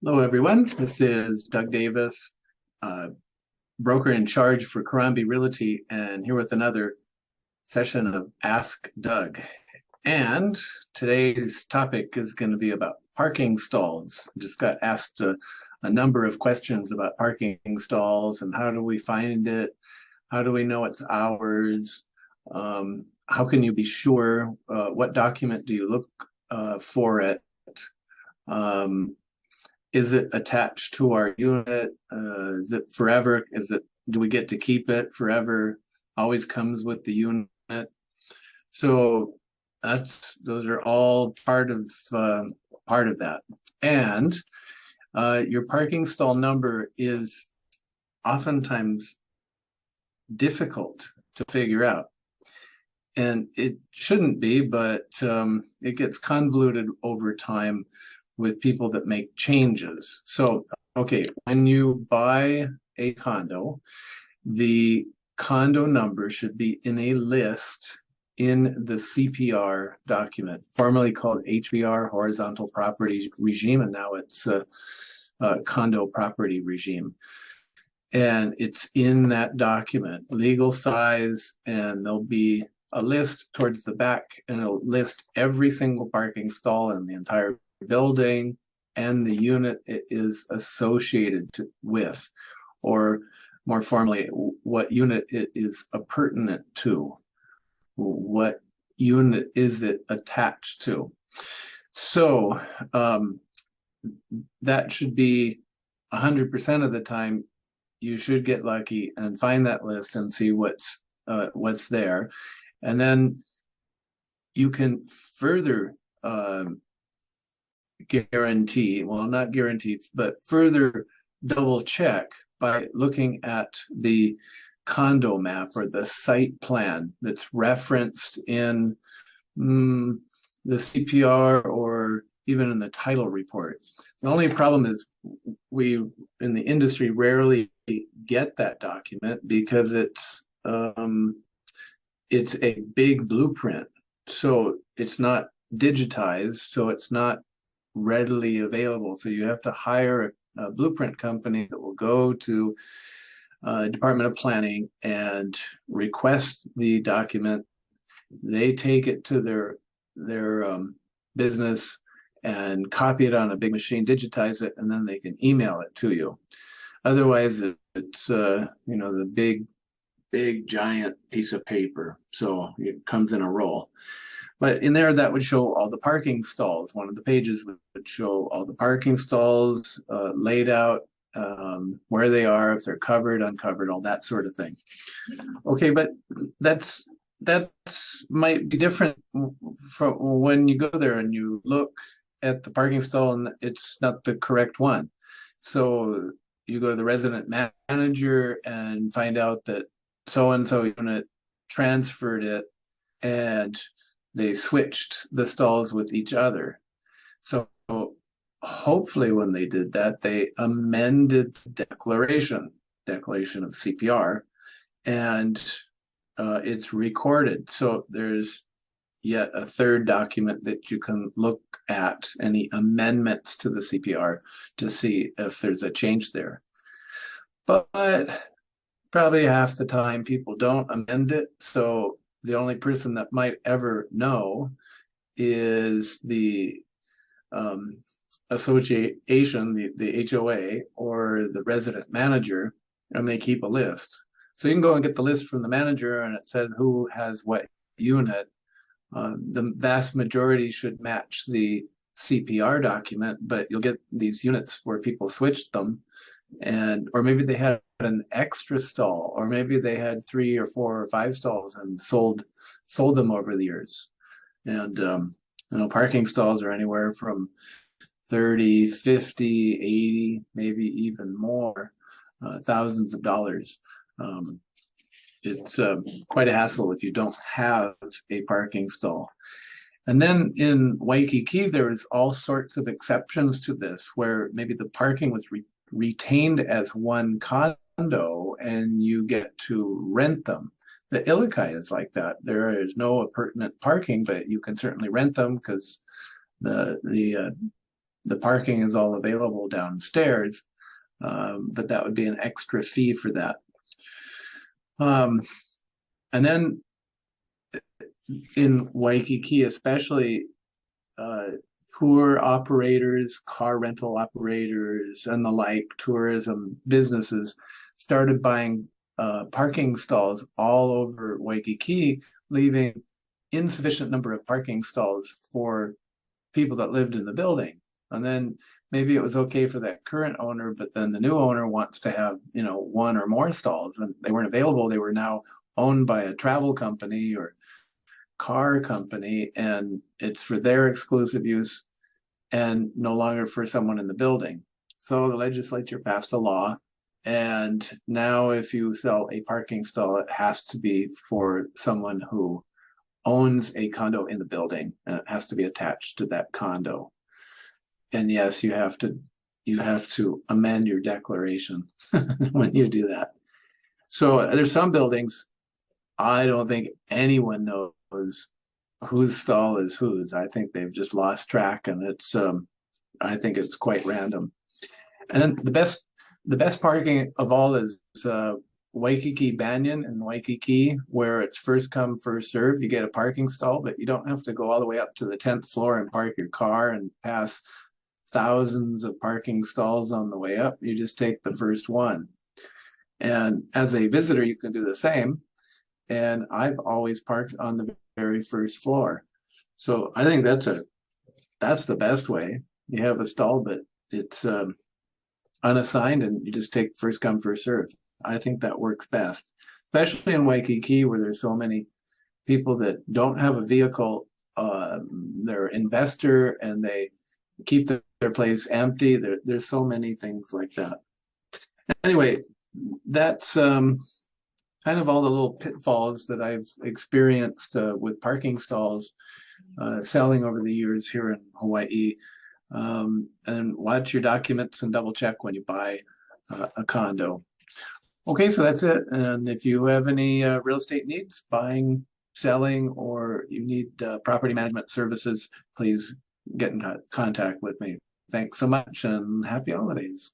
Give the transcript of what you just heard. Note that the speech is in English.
Hello, everyone. This is Doug Davis, uh, broker in charge for Karambi Realty, and here with another session of Ask Doug. And today's topic is going to be about parking stalls. Just got asked a number of questions about parking stalls and how do we find it? How do we know it's ours? How can you be sure? What document do you look for it? Um, Is it attached to our unit? Is it forever? Do we get to keep it forever? Always comes with the unit. So those are all part of that. And your parking stall number is oftentimes difficult to figure out. And it shouldn't be, but it gets convoluted over time with people that make changes. So, okay, when you buy a condo, the condo number should be in a list in the CPR document, formerly called HPR, Horizontal Property Regime, and now it's Condo Property Regime. And it's in that document, legal size, and there'll be a list towards the back, and it'll list every single parking stall in the entire building and the unit it is associated with, or more formally, what unit it is appurtenant to. What unit is it attached to? So that should be 100% of the time. You should get lucky and find that list and see what's there, and then you can further guarantee, well, not guarantee, but further double check by looking at the condo map or the site plan that's referenced in the CPR or even in the title report. The only problem is we in the industry rarely get that document because it's a big blueprint, so it's not digitized, so it's not readily available. So you have to hire a blueprint company that will go to Department of Planning and request the document. They take it to their business and copy it on a big machine, digitize it, and then they can email it to you. Otherwise, it's the big giant piece of paper, so it comes in a roll. But in there, that would show all the parking stalls. One of the pages would show all the parking stalls laid out, where they are, if they're covered, uncovered, all that sort of thing. Okay, but that's might be different from when you go there and you look at the parking stall and it's not the correct one. So you go to the resident manager and find out that so-and-so unit transferred it and they switched the stalls with each other. So hopefully when they did that, they amended the declaration of CPR, and it's recorded. So there's yet a third document that you can look at, any amendments to the CPR, to see if there's a change there. But probably half the time people don't amend it. So the only person that might ever know is the association, the HOA, or the resident manager, and they keep a list. So you can go and get the list from the manager, and it says who has what unit. The vast majority should match the CPR document, but you'll get these units where people switched them, or maybe they had an extra stall, or maybe they had 3 or 4 or 5 stalls and sold them over the years. And parking stalls are anywhere from 30, 50, 80, maybe even more, thousands of dollars. It's quite a hassle if you don't have a parking stall. And then in Waikiki, there is all sorts of exceptions to this, where maybe the parking was retained as one condo and you get to rent them. The Ilikai is like that. There is no appurtenant parking, but you can certainly rent them because the the parking is all available downstairs, but that would be an extra fee for that. And then in Waikiki, especially, tour operators, car rental operators, and the like, tourism businesses started buying parking stalls all over Waikiki, leaving insufficient number of parking stalls for people that lived in the building. And then maybe it was okay for that current owner, but then the new owner wants to have, one or more stalls, and they weren't available. They were now owned by a travel company or car company, and it's for their exclusive use and no longer for someone in the building. So the legislature passed a law, and now if you sell a parking stall, it has to be for someone who owns a condo in the building, and it has to be attached to that condo. And yes, you have to amend your declaration when you do that. So there's some buildings, I don't think anyone knows whose stall is whose. I think they've just lost track, and I think it's quite random. And then the best parking of all is Waikiki Banyan and Waikiki, where it's first come, first serve. You get a parking stall, but you don't have to go all the way up to the 10th floor and park your car and pass thousands of parking stalls on the way up. You just take the first one. And as a visitor, you can do the same. And I've always parked on the very first floor. So I think that's the best way. You have a stall, but it's unassigned, and you just take first come, first serve. I think that works best, especially in Waikiki, where there's so many people that don't have a vehicle. They're investor, and they keep their place empty. There's so many things like that. Anyway, that's kind of all the little pitfalls that I've experienced with parking stalls selling over the years here in Hawaii. And watch your documents and double check when you buy a condo. Okay, so that's it. And if you have any real estate needs, buying, selling, or you need property management services, please get in contact with me. Thanks so much, and happy holidays.